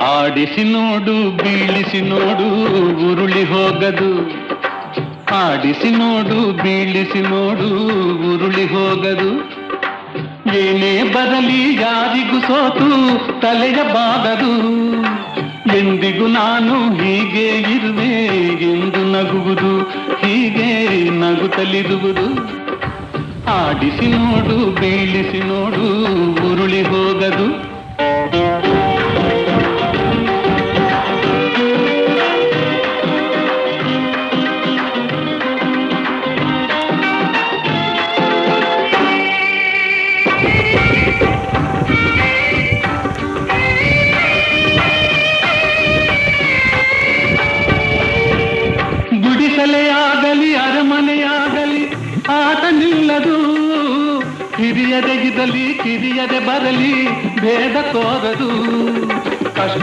ಆಡಿಸಿ ನೋಡು ಬೀಳಿಸಿ ನೋಡು ಉರುಳಿ ಹೋಗದು. ಆಡಿಸಿ ನೋಡು ಬೀಳಿಸಿ ನೋಡು ಉರುಳಿ ಹೋಗದು. ಏನೇ ಬರಲಿ ಯಾರಿಗೂ ಸೋತು ತಲೆಯ ಬಾಗದು. ಎಂದಿಗೂ ನಾನು ಹೀಗೆ ಇರುವೆ ಎಂದು ನಗುವುದು, ಹೀಗೆ ನಗುತ್ತಲಿರುವುದು. ಆಡಿಸಿ ನೋಡು ಬೀಳಿಸಿ ನೋಡು ಉರುಳಿ ಹೋಗದು. ಗುಡಿಸಲೆಯಾಗಲಿ ಅರಮನೆಯಾಗಲಿ ಆಟ ನಿಲ್ಲದು. ಹಿರಿಯದೆ ಇರಲಿ ಕಿರಿಯದೆ ಬರಲಿ ಭೇದ ತೋರದು. ಕಷ್ಟ